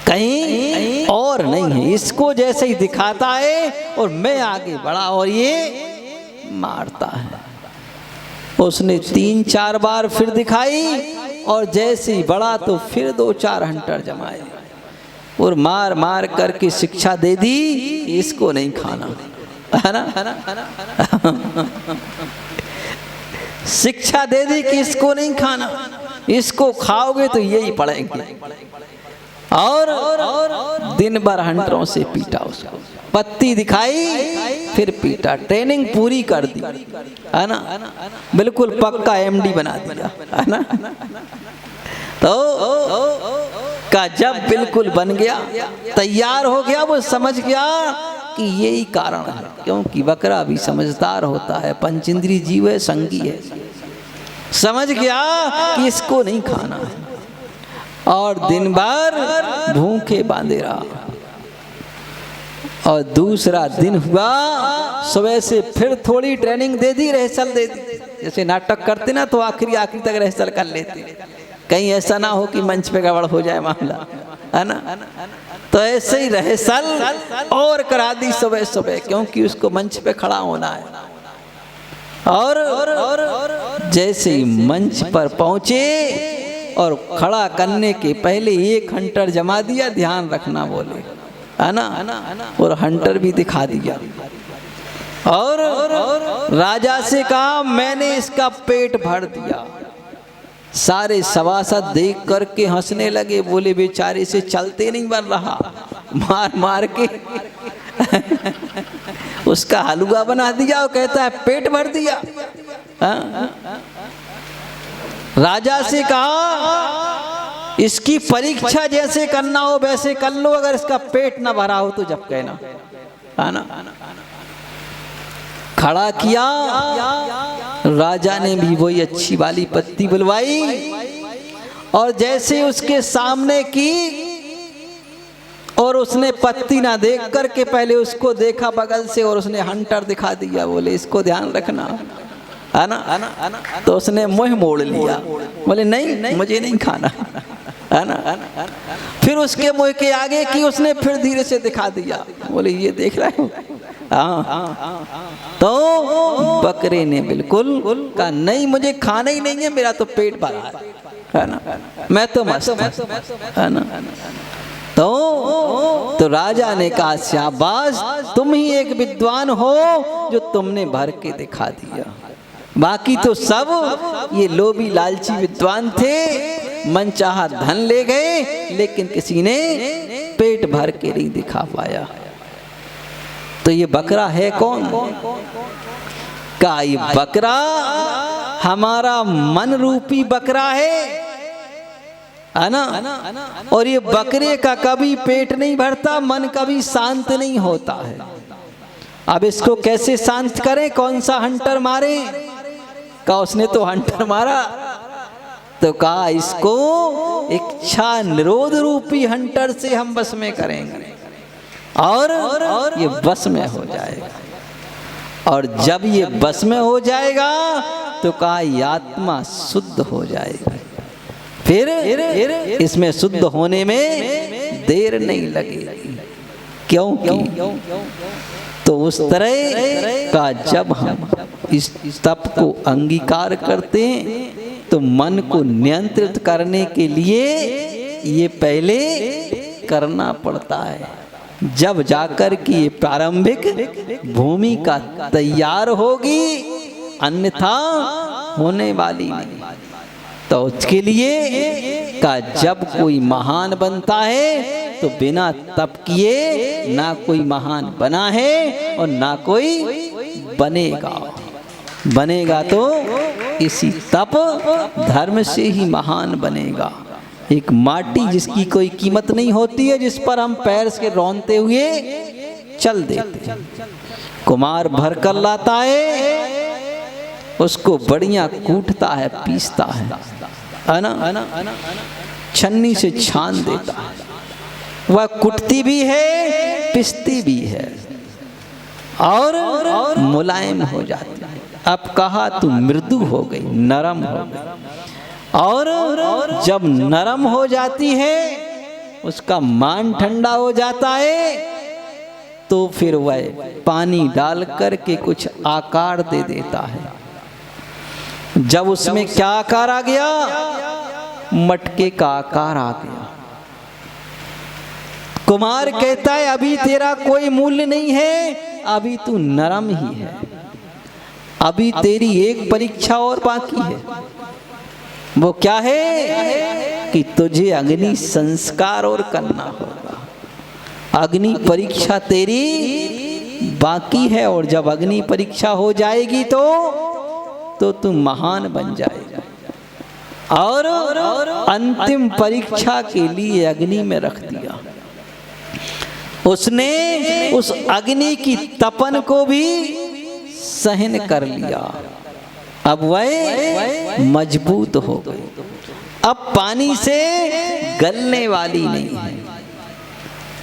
कहीं और नहीं है। इसको जैसे ही दिखाता है और मैं आगे बढ़ा और ये मारता है। उसने 3-4 बार फिर दिखाई और जैसे ही बढ़ा तो फिर 2-4 हंटर जमाए और मार मार करके शिक्षा दे दी, इसको नहीं खाना, है ना। शिक्षा दे दी कि इसको नहीं खाना, इसको खाओगे तो यही पड़ेंगे। और दिन भर हंटरों से पीटा उसको, पत्ती दिखाई फिर पीटा, ट्रेनिंग पूरी कर दी, है ना। बिल्कुल पक्का एमडी बना दिया, है ना। तो का जब बिल्कुल बन गया, तैयार हो गया, वो समझ गया कि यही कारण है, क्योंकि बकरा भी समझदार होता है, पंचेंद्रिय जीव है, संगी है। समझ गया कि इसको नहीं खाना है और दिन भर भूखे बांधे रहा। और दूसरा दिन हुआ, सुबह से फिर थोड़ी ट्रेनिंग दे दी, रिहर्सल दे दी। जैसे नाटक करते ना तो आखिरी तक रिहर्सल कर लेते, कहीं ऐसा ना हो कि मंच पे गड़बड़ हो जाए मामला, है ना। तो ऐसे ही रिहर्सल और करा दी सुबह सुबह, क्योंकि उसको मंच पे खड़ा होना है। और जैसे ही मंच पर पहुंचे और खड़ा करने के पहले एक हंटर जमा दिया, ध्यान रखना बोले, है ना, और हंटर भी दिखा दिया। और राजा से कहा मैंने इसका पेट भर दिया। सारे सभासद देख करके हंसने लगे, बोले बेचारे से चलते नहीं बन रहा, मार मार के उसका हलवा बना दिया और कहता है पेट भर दिया। राजा से कहा इसकी परीक्षा जैसे करना हो वैसे कर लो, अगर इसका पेट ना भरा हो तो जब कहना, है ना। खड़ा किया, राजा ने भी वही अच्छी वाली पत्ती बुलवाई और जैसे उसके सामने की, और उसने पत्ती ना देख करके पहले उसको देखा बगल से और उसने हंटर दिखा दिया, बोले इसको ध्यान रखना, है ना। तो उसने मुंह मोड़ लिया, बोले नहीं मुझे नहीं खाना, है ना। फिर उसके मुंह के आगे की उसने फिर धीरे से दिखा दिया, बोले ये देख रहे हो। तो बकरे ने बिल्कुल कहा नहीं मुझे खाना ही नहीं है, मेरा तो पेट भरा है ना, मैं तो मस्त है ना। तो राजा ने कहा शाबाश, तुम ही एक विद्वान हो जो तुमने भर के दिखा दिया, बाकी तो सब ये लोभी लालची विद्वान थे, मनचाहा धन ले गए लेकिन किसी ने पेट भर के नहीं दिखा पाया। तो ये बकरा है कौन? का ये बकरा हमारा मन रूपी बकरा है ना। और ये बकरे का कभी पेट नहीं भरता, मन कभी शांत नहीं होता है। अब इसको कैसे शांत करें, कौन सा हंटर मारे? का उसने तो हंटर मारा, तो कहा इसको इच्छा निरोध रूपी हंटर से हम बस में करेंगे और ये बस में हो जाएगा। और जब ये बस में हो जाएगा तो कहा ये आत्मा शुद्ध हो जाएगी, फिर इसमें शुद्ध होने में देर नहीं लगेगी। क्योंकि तो उस तरह का जब हम इस तप को अंगीकार करते हैं तो मन को नियंत्रित करने के लिए ये पहले करना पड़ता है, जब जाकर कि ये प्रारंभिक भूमिका तैयार होगी, अन्यथा होने वाली नहीं। तो उसके लिए का जब कोई महान बनता है तो बिना तप किए ना कोई महान बना है और ना कोई बनेगा तो इसी तप धर्म से ही महान बनेगा। एक माटी जिसकी कोई कीमत नहीं होती है, जिस पर हम पैर से रौंदते हुए चल देते हैं, कुमार भर कर लाता है, उसको बढ़िया कूटता है, पीसता है ना, छन्नी से छान देता है, वह कुटती भी है पिसती भी है और मुलायम हो जाती है। अब कहा तू मृदु हो गई, नरम हो गई, और जब नरम हो जाती है उसका मान ठंडा हो जाता है तो फिर वह पानी डाल करके कुछ आकार दे देता है। जब उसमें क्या आकार आ गया? मटके का आकार आ गया। कुमार कहता है अभी तेरा कोई मूल्य नहीं है, अभी तू नरम ही है, अभी तेरी एक परीक्षा और बाकी है। वो क्या है कि तुझे अग्नि संस्कार और करना होगा, अग्नि परीक्षा तेरी बाकी है, और जब अग्नि परीक्षा हो जाएगी तो तुम महान बन जाएगा। और अंतिम परीक्षा के लिए अग्नि में रख दिया उसने, उस अग्नि की तपन को भी सहन कर लिया। अब वह मजबूत हो गई, अब पानी से गलने वाली नहीं है।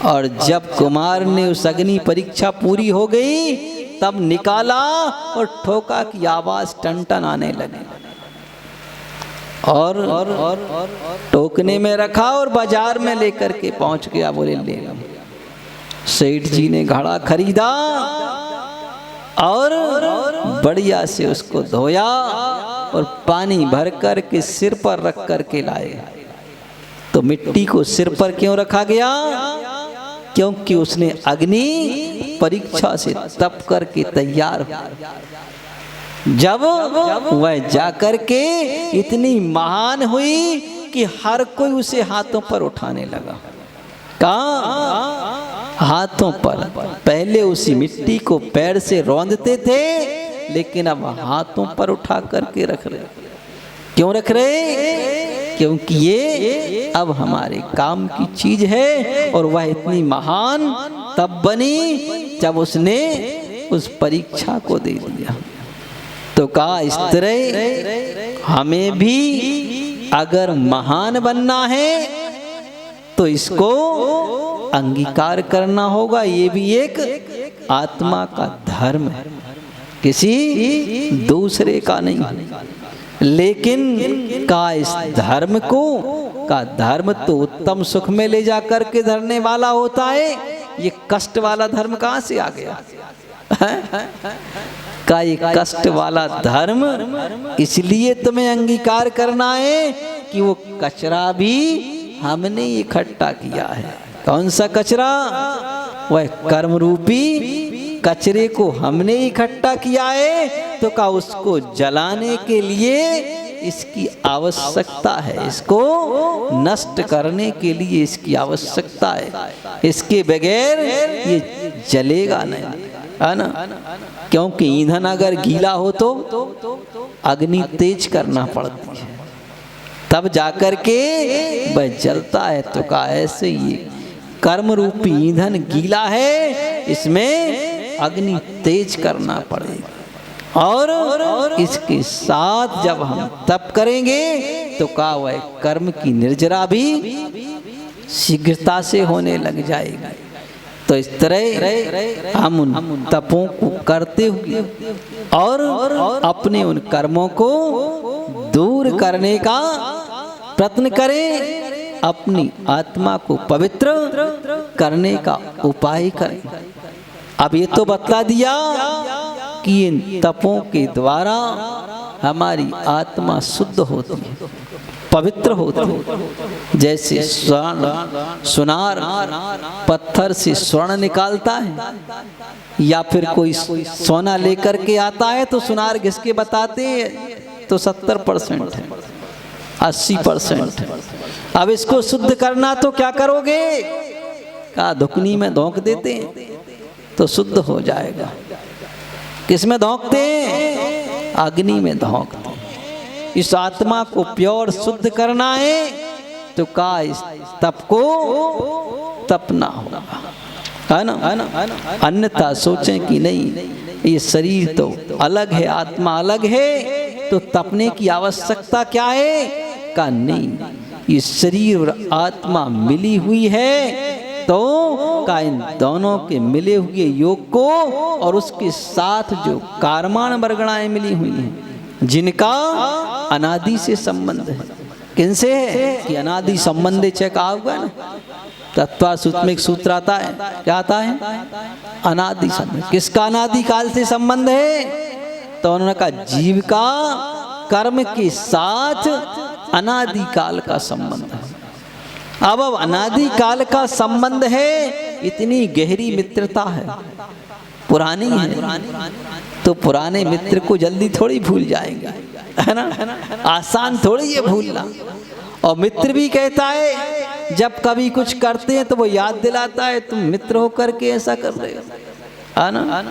और जब कुमार ने उस अग्नि परीक्षा पूरी हो गई तब निकाला और ठोका की आवाज टन आने लगी, और टोकने में रखा और बाजार में लेकर के पहुंच गया। बोले ले लो। सेठ जी ने घड़ा खरीदा और बढ़िया से उसको धोया और पानी भर कर के सिर पर रख कर के लाए। तो मिट्टी को सिर पर क्यों रखा गया? क्योंकि उसने अग्नि परीक्षा से तप करके तैयार हुआ। जब वह जाकर के इतनी महान हुई कि हर कोई उसे हाथों पर उठाने लगा। कहाँ? हाथों पर। पहले उसी मिट्टी को पैर से रौंदते थे, लेकिन अब हाथों पर उठा करके रख रहे। क्यों रख रहे? क्योंकि ये अब हमारे काम की चीज है। और वह इतनी महान तब बनी जब उसने उस परीक्षा को दे दिया। तो कहा इस तरह हमें भी अगर महान बनना है तो इसको अंगीकार करना होगा। ये भी एक आत्मा का धर्म है, किसी दूसरे का नहीं। लेकिन का इस धर्म को का धर्म तो उत्तम सुख में ले जा कर के धरने वाला होता है। ये कष्ट वाला धर्म कहाँ से आ गया? का ये कष्ट वाला धर्म इसलिए तुम्हें अंगीकार करना है कि वो कचरा भी हमने इकट्ठा किया है। कौन सा कचरा? वह कर्म रूपी कचरे को हमने इकट्ठा किया है। तो का उसको जलाने के लिए इसकी आवश्यकता है, इसको नष्ट करने के लिए इसकी आवश्यकता है। इसके बगैर ये जलेगा नहीं, है ना? क्योंकि ईंधन अगर गीला हो तो अग्नि तेज करना पड़ती है, तब जाकर के वह जलता है। तो का ऐसे ही कर्म रूपी ईंधन गीला है, इसमें अग्नि तेज करना पड़ेगा। और इसके साथ जब हम तप करेंगे तो का वह कर्म की निर्जरा भी शीघ्रता से होने लग जाएगी। तो इस तरह हम उन तपों को करते हुए और अपने उन कर्मों को दूर करने का प्रयत्न करें, अपनी आत्मा को पवित्र करने का उपाय करें। अब ये तो बतला दिया कि इन तपों के द्वारा हमारी आत्मा शुद्ध होती है, पवित्र होती है। जैसे सुनार पत्थर से स्वर्ण निकालता है, या फिर कोई सोना लेकर के आता है तो सुनार घिस के बताते हैं तो 70% है, 80% है। अब इसको शुद्ध करना तो क्या करोगे? का धुकनी में धोंक देते हैं तो शुद्ध हो जाएगा। किसमें धोंकते हैं? अग्नि में धोंकते हैं। इस आत्मा को प्योर शुद्ध करना है तो का इस तप को तपना होगा, है ना? अन्यथा सोचें कि नहीं ये शरीर तो अलग है, आत्मा अलग है, तो तपने की आवश्यकता क्या है? का नहीं, ये शरीर और आत्मा मिली हुई है। तो का इन दोनों के मिले हुए योग को और उसके साथ जो कारमान वर्गणाएं मिली हुई हैं, जिनका अनादि से संबंध है। किनसे है? कि अनादि संबंध छह कहा हुआ है ना। तत्वासूत्र में एक सूत्र आता है, क्या आता है? अनादि संबंध। किसका अनादि काल से संबंध है? तो उन्होंने कहा जीव का कर्म के साथ अनादि काल का संबंध है। अब अनादि काल का संबंध है, इतनी गहरी मित्रता है, पुरानी है, तो पुराने मित्र को जल्दी थोड़ी भूल जाएंगे, है ना? आसान थोड़ी ये भूलना। और मित्र भी कहता है जब कभी कुछ करते हैं तो वो याद दिलाता है तुम मित्र होकर के ऐसा कर रहे हो, है ना?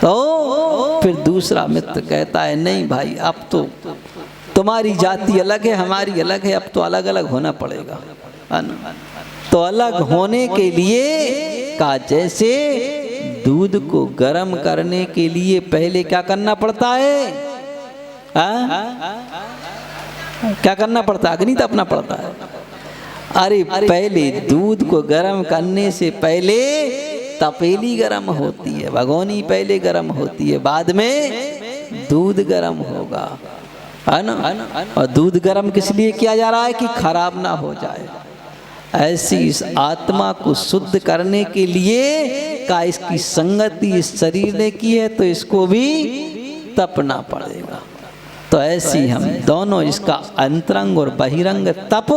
तो फिर दूसरा मित्र कहता है नहीं भाई, अब तो तुम्हारी जाति अलग है, हमारी अलग है, अब तो अलग अलग होना पड़ेगा, है ना? तो अलग होने के लिए का जैसे दूध को गर्म करने के लिए पहले क्या करना पड़ता है? क्या करना पड़ता है? अग्नि तपना पड़ता है। अरे पहले दूध को गर्म करने से पहले तपेली गर्म होती है, भगोनी पहले गर्म होती है, बाद में दूध गर्म होगा, है ना? और दूध गर्म किस लिए किया जा रहा है? कि खराब ना हो जाए, ऐसी इस आत्मा को शुद्ध करने के लिए का इसकी संगति इस शरीर ने की है तो इसको भी तपना पड़ेगा। तो ऐसी हम दोनों इसका अंतरंग और बहिरंग तप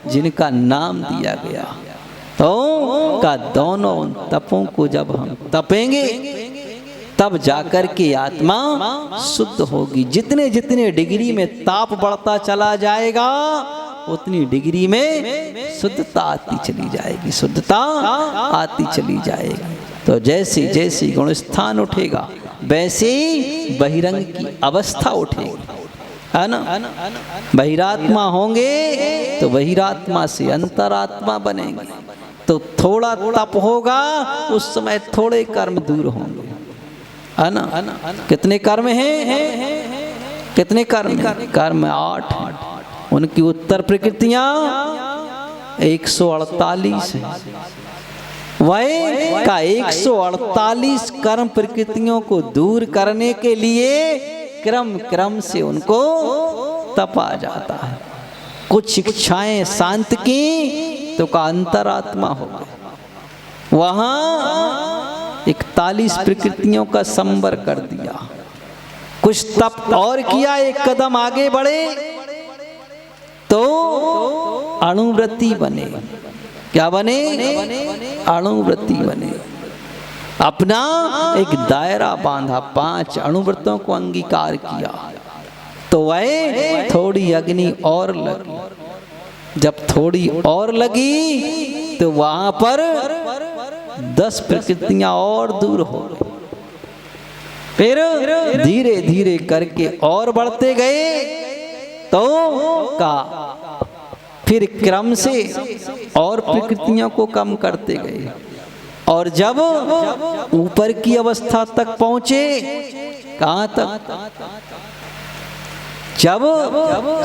जिनका नाम दिया गया तो का दोनों उन तपों को जब हम तपेंगे तब जाकर के आत्मा शुद्ध होगी। जितने जितने डिग्री में ताप बढ़ता चला जाएगा उतनी डिग्री में शुद्धता आती चली जाएगी, शुद्धता आती चली जाएगी। तो जैसे जैसे गुण स्थान उठेगा वैसे ही बहिरंग की अवस्था उठेगी, है ना। बहिरात्मा होंगे तो बहिरात्मा से अंतरात्मा बनेंगे। तो थोड़ा तप होगा उस समय थोड़े कर्म दूर होंगे, है ना। कितने कर्म हैं? कितने कर्म? कर्म 8। उनकी उत्तर प्रकृतियां 148 हैं। वह का 148 कर्म प्रकृतियों को दूर करने के लिए क्रम क्रम से उनको तपा जाता है। कुछ इच्छाएं शांत की तो का अंतरात्मा हो गए। वहां 41 प्रकृतियों का संवर कर दिया। कुछ तप और किया, एक कदम आगे बढ़े तो अणुव्रती बने। क्या बने? अणुव्रती बने। अपना एक दायरा बांधा, 5 अणुव्रतों को अंगीकार किया तो वह थोड़ी अग्नि और लगी। जब थोड़ी और लगी तो वहां पर 10 प्रकृतियां और दूर हो गई। फिर धीरे धीरे करके और बढ़ते गए तो का फिर क्रम से और प्रकृतियों को कम करते गए और जब ऊपर की अवस्था तक पहुंचे, कहां तक? जब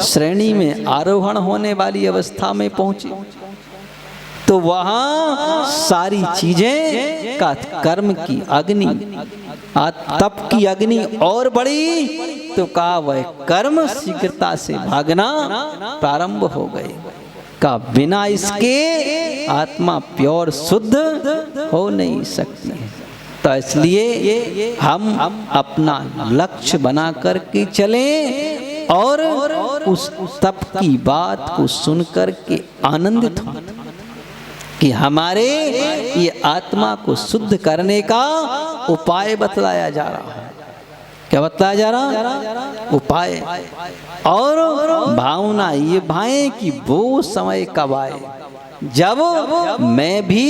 श्रेणी में आरोहण होने वाली अवस्था में पहुंचे तो वहां सारी चीजें का कर्म की अग्नि, तप की अग्नि और बढ़ी तो कहा वह कर्म शीघ्रता से भागना प्रारंभ हो गए। का बिना इसके आत्मा प्योर शुद्ध हो नहीं सकती है। तो इसलिए हम अपना लक्ष्य बना करके चलें और उस तप की बात को सुन करके आनंदित हों कि हमारे ये आत्मा को शुद्ध करने का उपाय बतलाया जा रहा है। क्या बतलाया जा रहा? उपाय और भावना ये भाएं कि वो समय कब आए जब मैं भी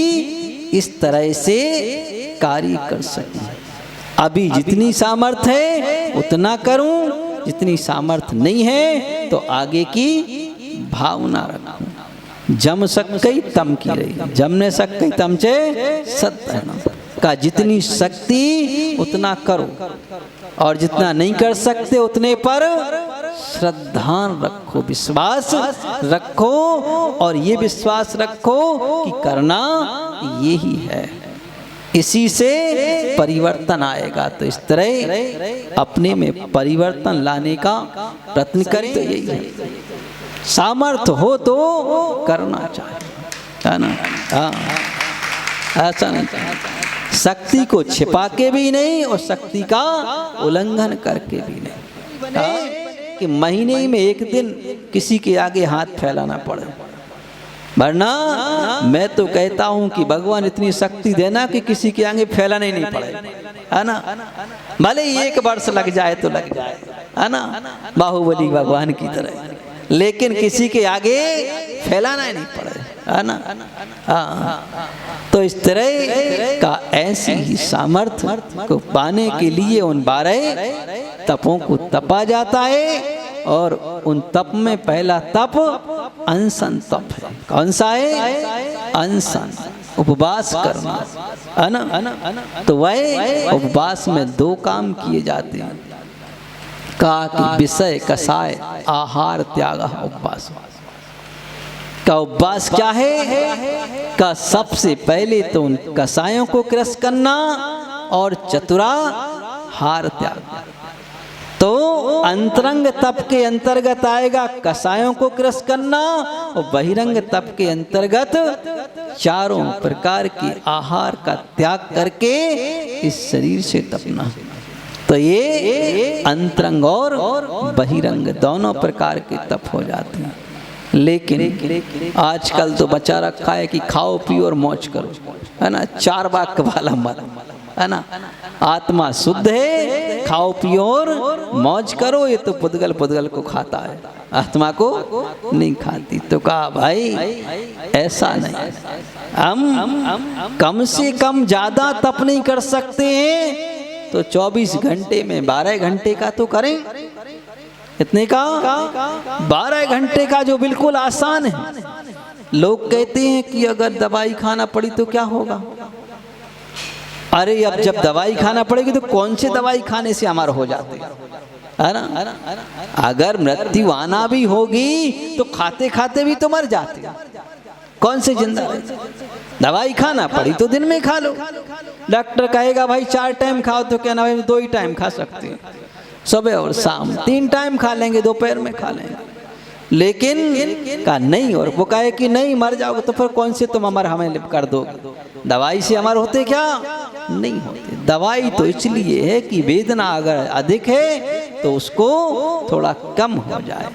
इस तरह से कार्य कर सकूं। अभी जितनी सामर्थ्य है उतना करूं, जितनी सामर्थ्य नहीं है तो आगे की भावना रखूं। जम सकई तम की रही, जमने सकई तमचे सत्य का जितनी शक्ति उतना करो और जितना नहीं कर सकते उतने पर श्रद्धा रखो, विश्वास रखो और ये विश्वास रखो कि करना यही है, इसी से परिवर्तन आएगा। तो इस तरह अपने में परिवर्तन लाने का प्रयत्न करें। तो यही है, सामर्थ्य हो तो करना चाहिए, है ना। हाँ, ऐसा नहीं शक्ति को छिपा के भी नहीं और शक्ति का उल्लंघन करके भी नहीं कि महीने में एक दिन किसी के आगे हाथ फैलाना पड़े। वरना मैं तो कहता हूं कि भगवान इतनी शक्ति देना कि किसी के आगे फैलाना ही नहीं पड़े, है ना। भले 1 वर्ष लग जाए तो लग जाए, है ना, बाहुबली भगवान की तरह, लेकिन किसी के आगे फैलाना ही नहीं पड़े, है ना। हाँ, तो इस तरह का ऐसी ही सामर्थ्य को पाने के लिए उन 12 तपों को तपा जाता है और उन तप में पहला तप अनशन तप है। कौन सा है? अनशन, उपवास करना, है ना। तो वह उपवास में 2 काम किए जाते हैं। कहा कि विषय कषाय आहार त्याग उपवास। का उपवास क्या है? का सबसे पहले तो उन कषायों को क्रश करना और चतुराहार त्याग। तो अंतरंग तप के अंतर्गत आएगा कसायों को क्रस करना, और बहिरंग तप के अंतर्गत चारों प्रकार की आहार का त्याग करके इस शरीर से तपना। तो ये अंतरंग और बहिरंग दोनों प्रकार के तप हो जाते हैं। लेकिन आजकल तो बचा रखा है कि खाओ पियो और मौज करो, है ना, चार बाग वाला मत, है ना। आत्मा शुद्ध है, खाओ पियो और मौज करो। ये तो पुद्गल पुद्गल को खाता है, आत्मा को नहीं खाती। तो कहा भाई ऐसा नहीं, हम कम से कम ज्यादा तप नहीं कर सकते हैं तो 24 घंटे में 12 घंटे का तो करें। इतने का 12 घंटे का जो बिल्कुल आसान है। लोग कहते हैं कि अगर दवाई खाना पड़ी तो क्या होगा। अरे अब जब दवाई खाना पड़ेगी तो कौन से दवाई खाने से अमर हो जाते है ना। अगर मृत्यु आना भी होगी तो खाते खाते भी तो मर जाते, कौन से जिंदा रहे। दवाई खाना पड़ी तो दिन में खा लो। डॉक्टर कहेगा भाई 4 टाइम खाओ तो क्या ना भाई 2 ही टाइम खा सकते हैं, सुबह और शाम 3 टाइम खा लेंगे, दोपहर में खा लेंगे। लेकिन का नहीं, और वो कहे कि नहीं मर जाओगे तो फिर कौन से तुम अमर हमें लिप कर दोगे। दवाई से अमर होते क्या नहीं होते। दवाई तो इसलिए है कि वेदना अगर अधिक है तो उसको थोड़ा कम हो जाए,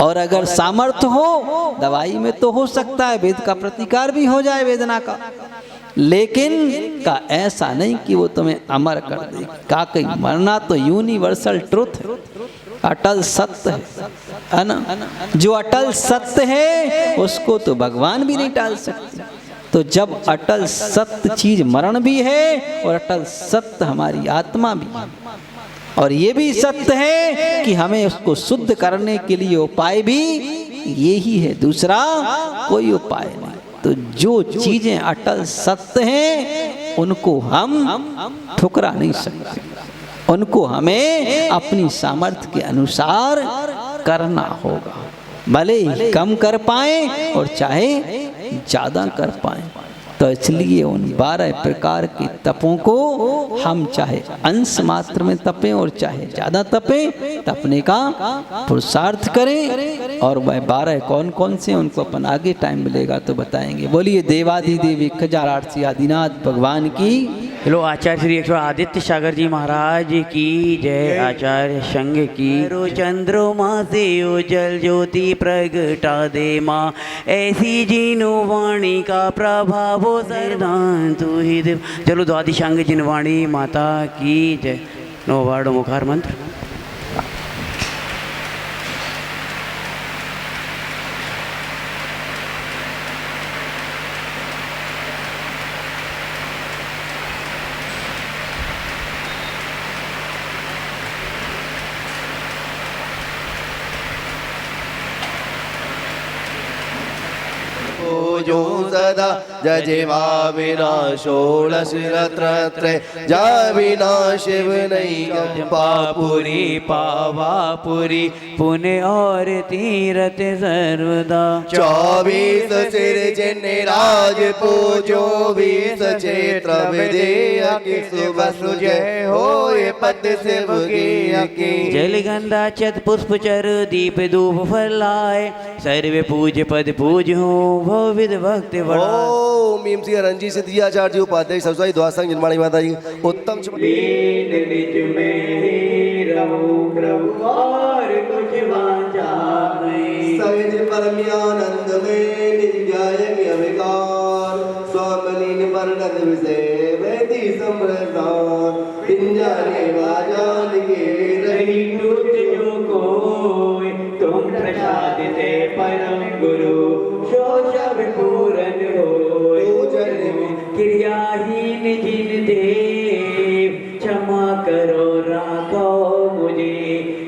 और अगर सामर्थ्य हो दवाई में तो हो सकता है वेद का प्रतिकार भी हो जाए वेदना का। लेकिन का ऐसा नहीं कि वो तुम्हें अमर कर दे। का कहीं मरना तो यूनिवर्सल ट्रुथ है, अटल सत्य है ना। जो अटल सत्य है उसको तो भगवान भी नहीं टाल सकते। तो जब अटल सत्य चीज मरण भी है और अटल सत्य हमारी आत्मा भी है, और ये भी सत्य है कि हमें उसको शुद्ध करने के लिए उपाय भी यही है, दूसरा कोई उपाय नहीं। तो जो चीजें अटल सत्य हैं उनको हम ठुकरा नहीं सकते, उनको हमें अपनी सामर्थ्य के अनुसार करना होगा। भले ही कम कर पाए और चाहे ज्यादा कर पाए। तो इसलिए उन 12 प्रकार के तपों को हम चाहे अंश मात्र में तपें और चाहे ज्यादा तपें, तपने का पुरुषार्थ करें। और वह 12 कौन कौन से उनको अपन आगे टाइम मिलेगा तो बताएंगे। बोलिए देवाधिदेव 1008 आदिनाथ भगवान की। हेलो आचार्य श्री 108 आदित्य सागर जी महाराज की जय। आचार्य संघ की। चंद्रमा से उजल ज्योति प्रगटा दे माँ, ऐसी जीनो वाणी का प्रभाव सरदान तू ही देव। चलो द्वादशी संघ जिनवाणी माता की जय। नोवार्ड मुखार मंत्र। जो सदा जजेवा बिना षोडश रत्नत्रय, जा बिना शिव नहीं पापुरी पावापुरी पुण्य और तीरथ सर्वदा। 24 सिर जिन राज पूजो 20 क्षेत्र विजय की सुबह सुजय होए पद शिव की। जल गंधा चत पुष्प चर दीप धूप फलाए, सर्वे पूज पद पूज हो भविद भक्ति बढ़ाए। ओम मीम सिंह रंजी सिद्धि आचार्य जी उपाध्याय सरस्वती द्वादशी जिनवाणी माता जी उत्तम निज में ही रहूं प्रभु और कुछ वांछा नहीं। सहज परमानंद में निज ज्ञान अविकार, स्वामलीन वर्णन विषय वैदी सम्प्रदान। पिंजाने वाजान के नहीं टूट जो कोई, तुम प्रसाद ते परम गुरु शोषब पूरन होय। क्रियाहीन जिन देव, क्षमा करो राखो मुझे,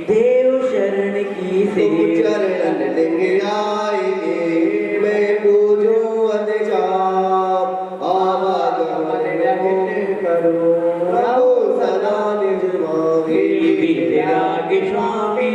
देव शरण की सेव। चरण लिंग आएंगे मैं पूजो अतिचाप, आवागमन करो प्रभु सदा निज मांगे। विराग स्वामी